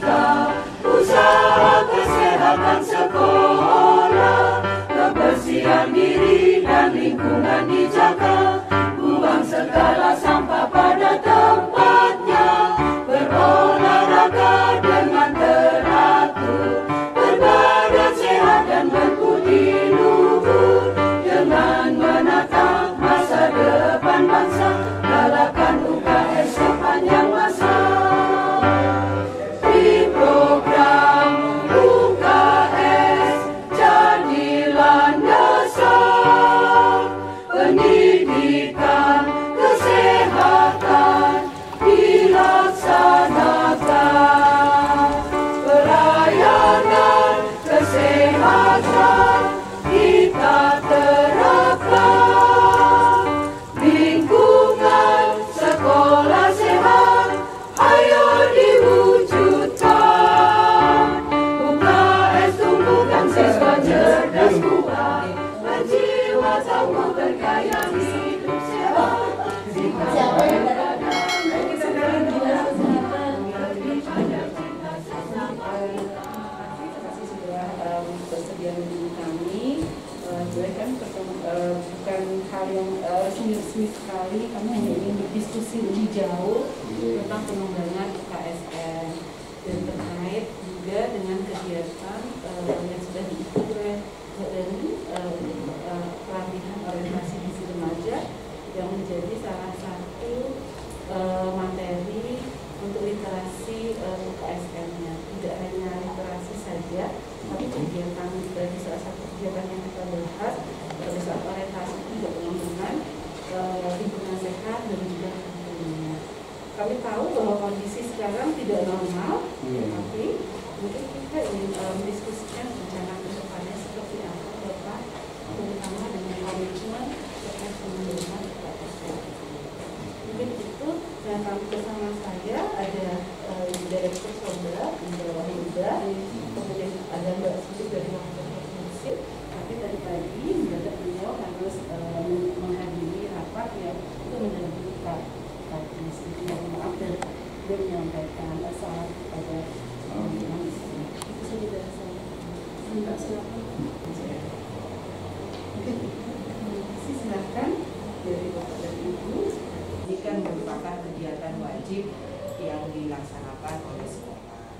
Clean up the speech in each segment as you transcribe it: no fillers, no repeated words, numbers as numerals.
kita, usaha kesehatan sekolah, kebersihan diri dan lingkungan dijaga, buang segala sampah pada tempatnya, berolahraga dengan teratur, berbadan sehat dan berbudi luhur, dengan menatap masa depan bangsa, galakan UKS sepanjang masa. Di program UKS jadilah dasar pendidikan kesehatan dilaksanakan, pelayanan kesehatan kita terapkan, lingkungan sekolah sehat ayo diwujudkan, UKS tumbuhkan siswa cerdas kuat, berjiwa tangguh bergaya hidup sehat, bersedia menghubungi kami. Sebenarnya kan bukan hal yang resmi sekali, kami hanya ingin berdiskusi lebih jauh tentang pengembangan UKSN dan terkait juga dengan kegiatan yang sudah diikuti oleh dari pelatihan orientasi gizi remaja yang menjadi salah satu materi untuk literasi UKSN-nya. Tidak hanya literasi saja, tapi kegiatan dari salah satu kegiatan yang kita bahas pada saat orientasi juga pengembangan lingkungan sehat dan juga lingkungannya. Kami tahu bahwa kondisi sekarang tidak normal, tapi mungkin kita ingin mendiskusikan rencana ke depannya seperti apa Bapak, terutama dengan komitmen terkait pengembangan UKSN. Mungkin itu yang kami bersama saya ada Direktur Sombra, Indra Wahida, kemudian ada Mbak Siti dari Wakil Musik, tapi tadi pagi mendadak beliau harus menghadiri rapat yang itu mendampingi Pak Siti. Maaf dan dia menyampaikan salam kepada teman-teman di sini. Itu saja dari saya. Mbak silakan. Oke, terima kasih, silakan dari Bapak dan Ibu. Ini kan merupakan kegiatan wajib yang dilaksanakan oleh sekolah.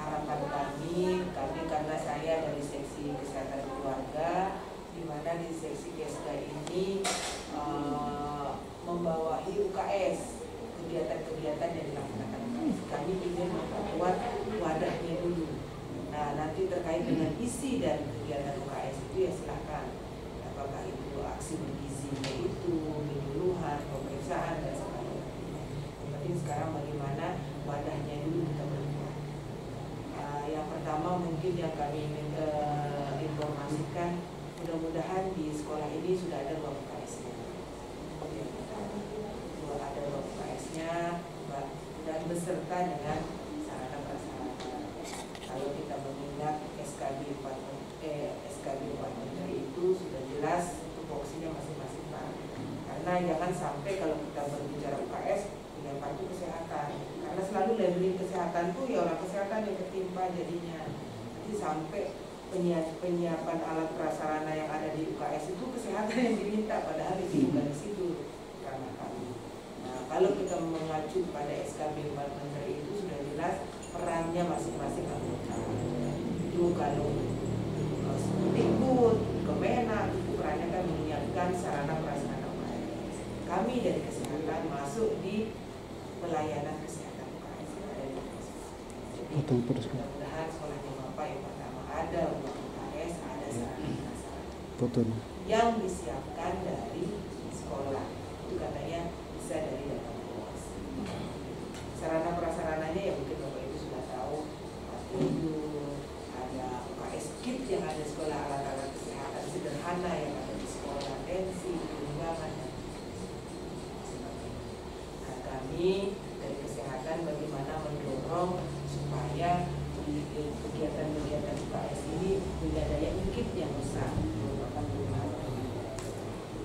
Harapan kami karena saya dari seksi kesehatan keluarga, di mana di seksi KSK ini membawahi UKS, kegiatan-kegiatan yang dilaksanakan UKS. Kami ingin memperkuat wadahnya dulu. Nah, nanti terkait dengan isi dan kegiatan UKS itu ya silakan. Apakah itu aksi bergizinya itu, penyuluhan, pemeriksaan dan sebagainya. Yang penting sekarang bagaimana wadahnya dulu kita berbuat. Yang pertama mungkin yang kami ingin informasikan, mudah-mudahan di sekolah ini sudah ada ruang UKS-nya. Ada ruang UKS-nya dan beserta dengan sarana prasarana. Kalau kita mengingat SKB 4 Menteri itu sudah jelas tupoksinya masing-masing Pak. Karena jangan sampai kalau kita berbicara UKS yang Pak itu kesehatan. Karena selalu labeling kesehatan tuh ya orang kesehatan yang tertimpa jadinya. Nanti sampai penyiapan alat prasarana yang ada di UKS itu kesehatan yang diminta, padahal itu bukan di situ karena kami. Nah, kalau kita mengacu pada SKB 4 Menteri itu sudah jelas perannya masing-masing anggota. Itu kalau Dikbud, Kemenak itu perannya kan menyiapkan sarana prasarana UKS. Kami dari kesehatan masuk di pelayanan kesehatan UKS yang ada di UKS. Mudah-mudahan sekolahnya Bapak yang pertama ada ruang UKS, ada sarana prasarana yang disiapkan dari sekolah. Itu katanya bisa dari data UKS. Sarana prasarananya ya mungkin Bapak Ibu sudah tahu, itu ada UKS kit yang ada di sekolah, alat-alat kesehatan sederhana yang ada di sekolah, tensi, perkembangan. Nah, kami dari kesehatan bagaimana mendorong supaya kegiatan-kegiatan UKS ini punya daya ungkit yang besar, merupakan perubahan.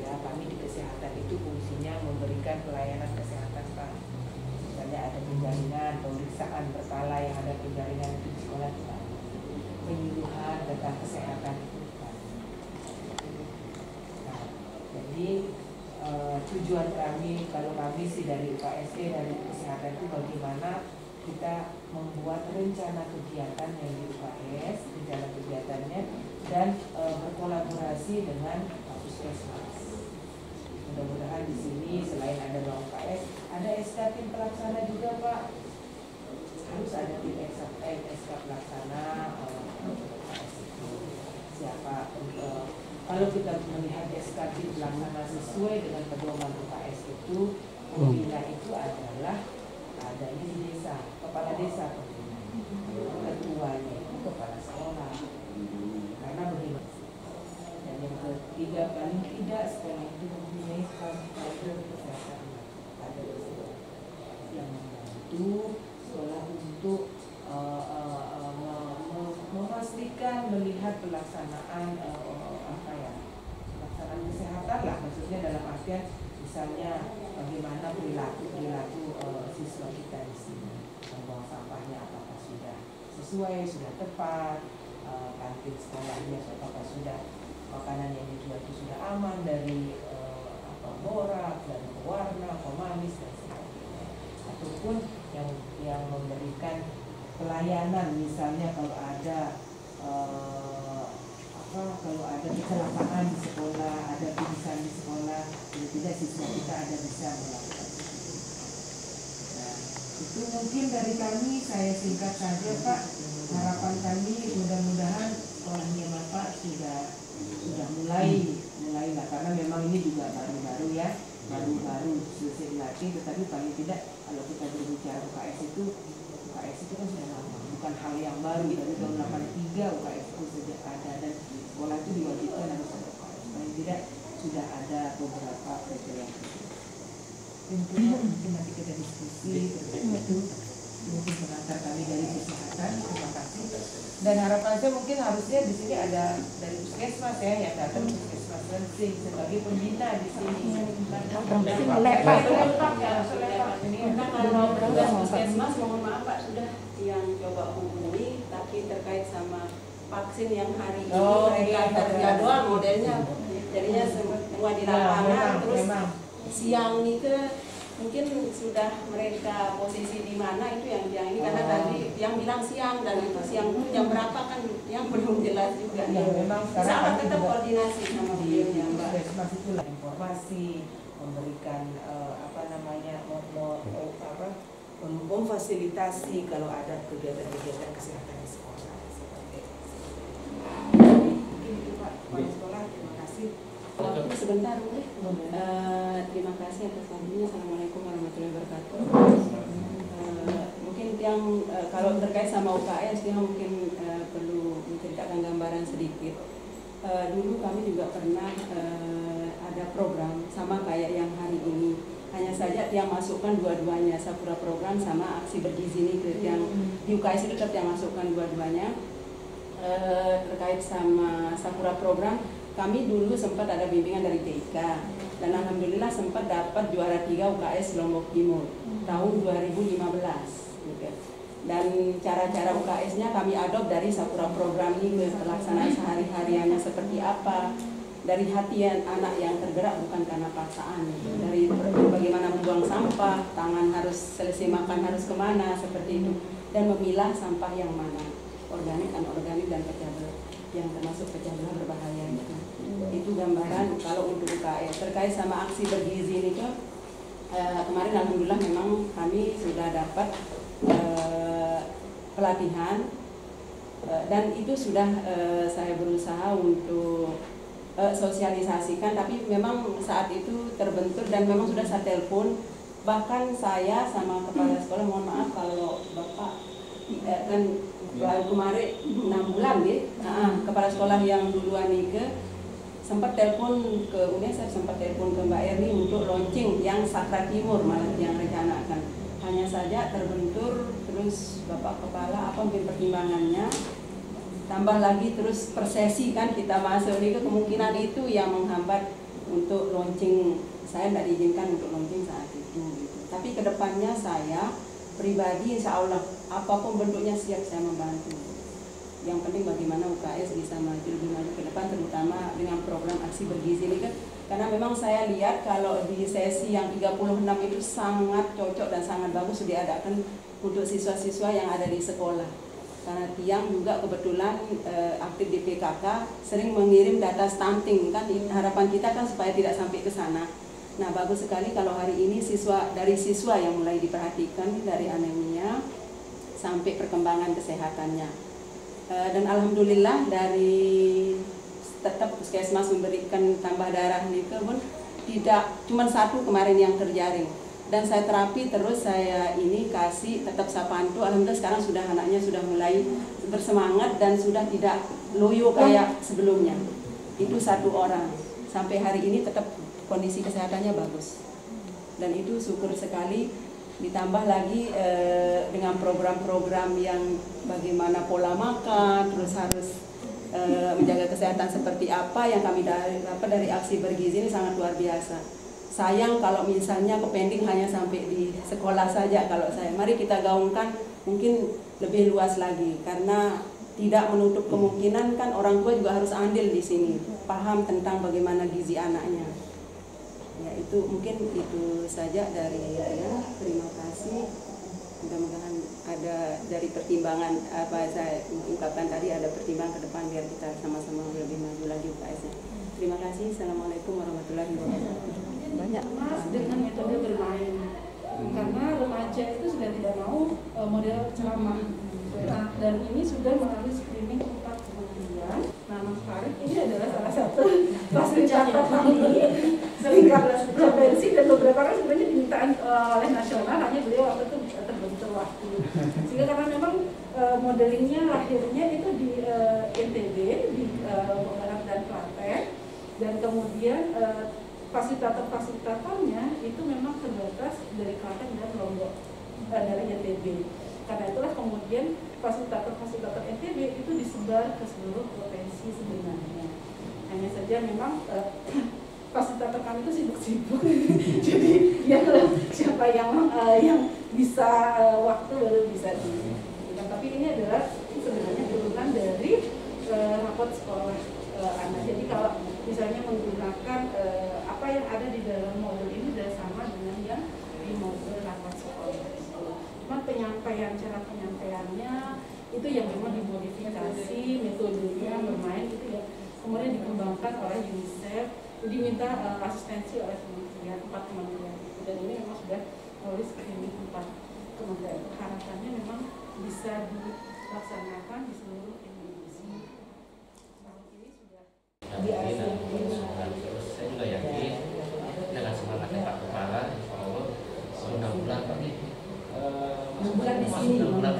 Ya, kami di kesehatan itu fungsinya memberikan pelayanan kesehatan Pak. Misalnya ada penjaringan, pemeriksaan pemeriksaan berkala yang ada penjaringan di sekolah kita, penyuluhan tentang kesehatan itu. Nah, jadi tujuan kami, kalau kami sih dari UKSE, dari kesehatan itu bagaimana kita membuat rencana kegiatan yang di UKS, rencana kegiatannya, dan berkolaborasi dengan puskesmas. Mudah-mudahan di sini selain ada ruang UKS, ada SK tim pelaksana juga Pak. Harus ada tim SK pelaksana UKS itu. Siapa? Kalau kita melihat SK tim pelaksana sesuai dengan pedoman UKS itu, pembina itu adalah adanya di desa, kepala desa pembina. Ketuanya itu kepala sekolah. Karena bagaimana? Dan yang ketiga, paling tidak sekolah itu mempunyai kader kesehatan. Ada yang membantu sekolah untuk memastikan melihat pelaksanaan pelaksanaan kesehatan lah, maksudnya dalam artian misalnya bagaimana perilaku siswa kita di sini, membuang sampahnya apakah sudah sesuai, sudah tepat, kantin sekolahnya apakah sudah makanan yang dijual itu sudah aman dari borak dan pewarna, pemanis dan sebagainya, ataupun yang memberikan pelayanan, misalnya kalau ada kalau ada kecelakaan di sekolah, ada pingsan di sekolah, tidak siswa kita ada bisa melakukan itu. Nah, itu mungkin dari kami, saya singkat saja Pak. Harapan kami mudah-mudahan sekolahnya Bapak sudah mulai lah, karena memang ini juga baru-baru ya, baru selesai dilatih, tetapi paling tidak kalau kita berbicara UKS itu kan sudah lama, bukan hal yang baru. Dari tahun 83 UKS itu sejak ada, dan sekolah itu diwajibkan harus ada UKS. Paling tidak sudah ada beberapa kriteria. Tentunya mungkin nanti kita diskusi tentang itu. Mungkin pengantar kami dari kesehatan. Terima kasih. Dan harapan saya mungkin harusnya di sini ada dari puskesmas ya, yang datang puskesmas Rensing sebagai pembina di sini. Kalau puskesmas, mohon maaf Pak, sudah yang coba hubungi, tapi terkait sama vaksin yang hari ini mereka terjadwal modelnya, jadinya semua di lapangan, terus siang itu mungkin sudah mereka posisi di mana itu yang ini, karena tadi yang bilang siang, dan itu siang itu jam berapa kan yang belum jelas juga. Ya, memang sekarang tetap koordinasi sama beliaunya Mbak. Puskesmas itulah informasi, memberikan memfasilitasi kalau ada kegiatan-kegiatan kesehatan di sekolah. Mungkin itu Pak Kepala Sekolah, terima kasih. Waktu sebentar boleh? Terima kasih atas waktunya. Assalamualaikum warahmatullahi wabarakatuh. Mungkin yang kalau terkait sama UKS dia mungkin perlu menceritakan gambaran sedikit. Dulu kami juga pernah ada program sama kayak yang hari ini. Hanya saja yang masukkan dua-duanya, Sakura program sama aksi bergizi ini, yang di UKS itu tetap yang masukkan dua-duanya. Terkait sama Sakura program, kami dulu sempat ada bimbingan dari TIK, dan alhamdulillah sempat dapat juara 3 UKS Lombok Timur tahun 2015 gitu. Dan cara-cara UKS-nya kami adopt dari Sakura program ini, pelaksanaan sehari-hariannya seperti apa, dari hati anak yang tergerak bukan karena paksaan, dari bagaimana membuang sampah, tangan harus selesai makan harus kemana, seperti itu, dan memilah sampah yang mana, organik, anorganik, dan pecah belah, yang termasuk pecah belah berbahaya gitu. Itu gambaran kalau untuk UKS. Terkait sama aksi bergizi ini tuh, kemarin alhamdulillah memang kami sudah dapat pelatihan, dan itu sudah saya berusaha untuk sosialisasikan, tapi memang saat itu terbentur dan memang sudah saya telepon, bahkan saya sama kepala sekolah, mohon maaf kalau Bapak kan baru kemarin 6 bulan gitu, kepala sekolah yang duluan ke sempat telepon ke UNESA, sempat telepon ke Mbak Erni untuk launching yang Sakra Timur malah yang rencanakan. Hanya saja terbentur, terus Bapak Kepala apa mungkin pertimbangannya, tambah lagi terus persesi kan kita masuk ini, kemungkinan itu yang menghambat untuk launching. Saya tidak diizinkan untuk launching saat itu gitu. Tapi kedepannya saya pribadi insya Allah apapun bentuknya siap saya membantu. Yang penting bagaimana UKS bisa maju lebih maju ke depan, terutama dengan program aksi bergizi ini kan. Karena memang saya lihat kalau di sesi yang 36 itu sangat cocok dan sangat bagus diadakan untuk siswa-siswa yang ada di sekolah. Karena Tiang juga kebetulan aktif di PKK, sering mengirim data stunting kan, harapan kita kan supaya tidak sampai ke sana. Nah, bagus sekali kalau hari ini siswa yang mulai diperhatikan dari anemia sampai perkembangan kesehatannya. Dan alhamdulillah dari tetap puskesmas memberikan tambah darah ini pun tidak cuma satu kemarin yang terjaring, dan saya terapi terus, saya ini kasih tetap Sapantu. Alhamdulillah sekarang sudah anaknya sudah mulai bersemangat dan sudah tidak loyo kayak sebelumnya. Itu satu orang sampai hari ini tetap kondisi kesehatannya bagus, dan itu syukur sekali. Ditambah lagi dengan program-program yang bagaimana pola makan, terus harus menjaga kesehatan seperti apa yang kami dapat dari aksi bergizi ini sangat luar biasa. Sayang kalau misalnya kepending hanya sampai di sekolah saja. Kalau saya, mari kita gaungkan mungkin lebih luas lagi, karena tidak menutup kemungkinan kan orang tua juga harus andil di sini, paham tentang bagaimana gizi anaknya. Ya, itu mungkin itu saja dari saya. Terima kasih. Mudah-mudahan ada dari pertimbangan apa saya ungkapkan tadi, ada pertimbangan ke depan biar kita sama-sama lebih maju lagi UKS-nya. Terima kasih. Assalamualaikum warahmatullahi wabarakatuh. Banyak Mas dengan metode bermain, karena remaja itu sudah tidak mau model ceramah. Nah, dan ini sudah melalui screening 4 kementerian. Nah, Mas Farid ini adalah salah satu fasilitator kami tingkat provinsi, dan beberapa kali sebenarnya dimintaan oleh nasional, hanya beliau waktu itu terbentur waktu. Sehingga karena memang modelingnya lahirnya itu di NTB, di Barat dan Klaten, dan kemudian fasilitator-fasilitatornya itu memang terbatas dari Klaten dan Lombok, dari NTB. Karena itulah kemudian fasilitator-fasilitator NTB itu disebar ke seluruh provinsi sebenarnya. Hanya saja memang fasilitator kami itu sibuk-sibuk. Jadi ya siapa yang bisa waktu baru bisa di. Tapi ini adalah sebenarnya turunan dari rapot sekolah anak. Jadi kalau misalnya menggunakan apa yang ada di dalam modul ini sudah sama dengan yang di modul rapot sekolah. Cuma cara penyampaiannya itu yang memang dimodifikasi, metodenya bermain itu ya kemudian dikembangkan oleh UNICEF, diminta asistensi oleh kementerian, 4 kementerian, dan ini memang sudah melalui screening 4 kementerian. Harapannya memang bisa dilaksanakan di seluruh Indonesia. Tahun ini sudah saya juga yakin dengan semangatnya Pak Kepala, insya Allah mudah-mudahan Pak bukan di sini. Kalau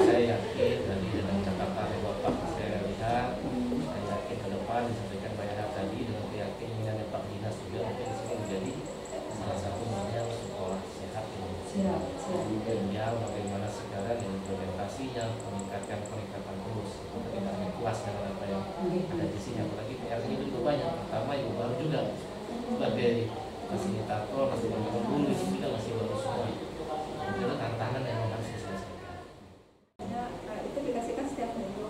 saya yakin dengan catatan Bapak saya lihat, saya yakin ke depan disampaikan Pak Yahya tadi dengan keyakinan Pak Dinas juga mungkin sini menjadi salah satu model sekolah sehat Indonesia. Yang bagaimana sekarang implementasinya peningkatan terus, kita puas dengan apa yang ada di sini. Apalagi PR-nya juga banyak. Pertama ibu baru juga sebagai fasilitator, masih dulu di sini kan masih baru semua. Itu tantangan yang harus diselesaikan. Itu dikasihkan setiap minggu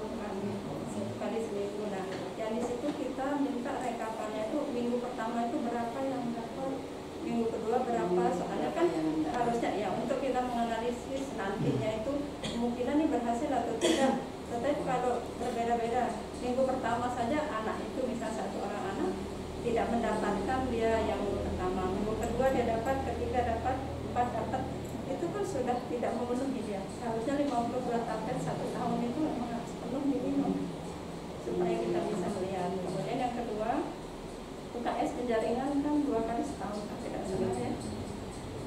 kali seminggu. Nah, yang di situ kita minta rekapannya itu minggu pertama itu berapa yang dapat, minggu kedua berapa. Soalnya kan harusnya ya untuk kita menganalisis nantinya itu kemungkinan ini berhasil atau tidak. Tetapi kalau berbeda-beda, minggu pertama saja anak itu misal 1 orang anak tidak mendapatkan dia yang minggu pertama, minggu kedua dia dapat, ketiga dapat, 4 dapat, itu kan sudah tidak memenuhi dia. Harusnya 52 tablet 1 tahun itu memang harus penuh minimum supaya kita bisa melihat. Kemudian yang kedua, UKS penjaringan kan 2 kali setahun, tidak sebenarnya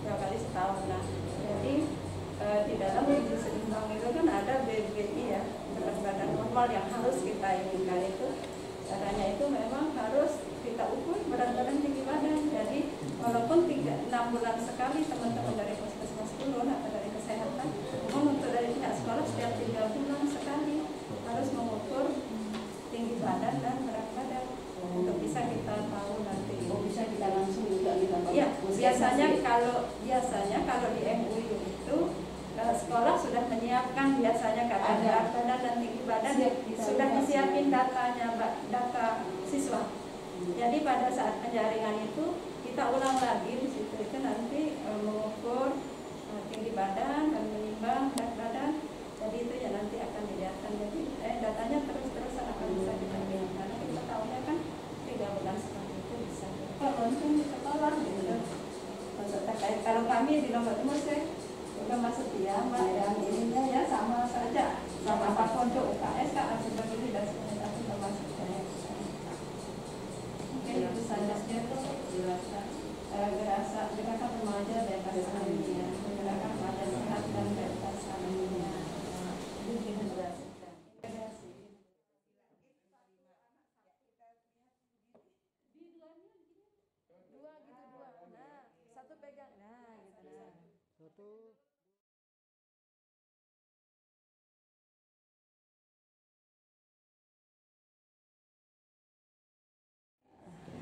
2 kali setahun. Nah, jadi di dalam gizi seimbang itu kan ada BBI ya, berat badan normal yang harus kita inginkan itu. Caranya itu memang harus kita ukur berat badan tinggi badan. Jadi walaupun 6 bulan sekali teman-teman dari puskesmas dulu atau dari kesehatan, namun untuk dari pihak sekolah setiap 3 bulan sekali harus mengukur tinggi badan dan berat badan untuk bisa kita tahu nanti. Oh, bisa kita langsung juga kita tahu. Iya, biasanya kalau di MUI itu sekolah sudah menyiapkan biasanya kata berat badan dan tinggi badan sudah disiapin datanya, data siswa. Jadi pada saat penjaringan itu kita ulang lagi di situ itu nanti mengukur tinggi badan dan menimbang berat badan. Jadi itu ya nanti akan dilihatkan. Jadi datanya terus-terusan akan bisa kita lihat karena kita tahunya kan 3 bulan sekali itu bisa. Kalau langsung di sekolah gitu. Kalau kami di Lombok Timur saya udah masuk ya Mbak yang ininya ya sama saja sama Pak Konco UKS kan seperti ini dan sebenarnya sudah masuk saya. Mungkin itu saja gerakan gerakan remaja bebas anemia, gerakan remaja sehat dan bebas anemia. Satu pegang, nah gitu.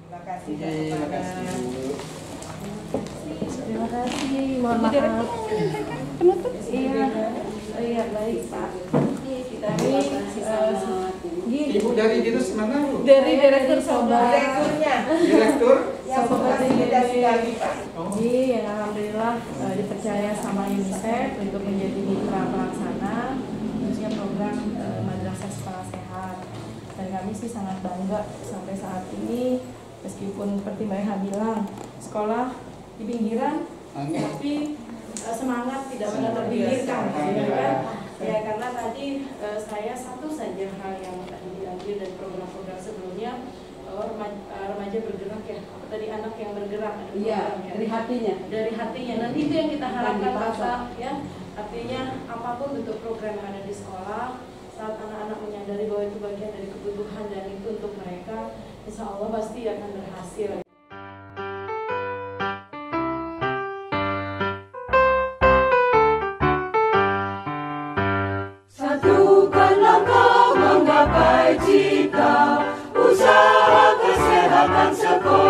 Terima kasih. Terima kasih. Terima kasih, mohon maaf. Penutup? Iya, baik Pak. Ibu dari dinas mana? Dari Direktur Sobat. Direkturnya. Direktur. Yang berkomunikasi sekali Pak. Yang alhamdulillah dipercaya sama UNICEF untuk menjadi mitra pelaksana khususnya program Madrasah Sekolah Sehat. Dan kami sih sangat bangga sampai saat ini meskipun seperti Mbak Eha bilang sekolah di pinggiran tapi semangat tidak pernah terpinggirkan ya kan? Ya karena tadi saya satu saja hal yang tadi diambil dari program-program sebelumnya remaja bergerak ya, apa tadi anak yang bergerak Iya, dari hatinya. Dari hatinya. Nanti itu yang kita harapkan Bapak ya. Artinya apapun bentuk program yang ada di sekolah, saat anak-anak menyadari bahwa itu bagian dari kebutuhan dan itu untuk mereka, insya Allah pasti akan berhasil. Satukan langkah menggapai cita, usaha kesehatan sekolah.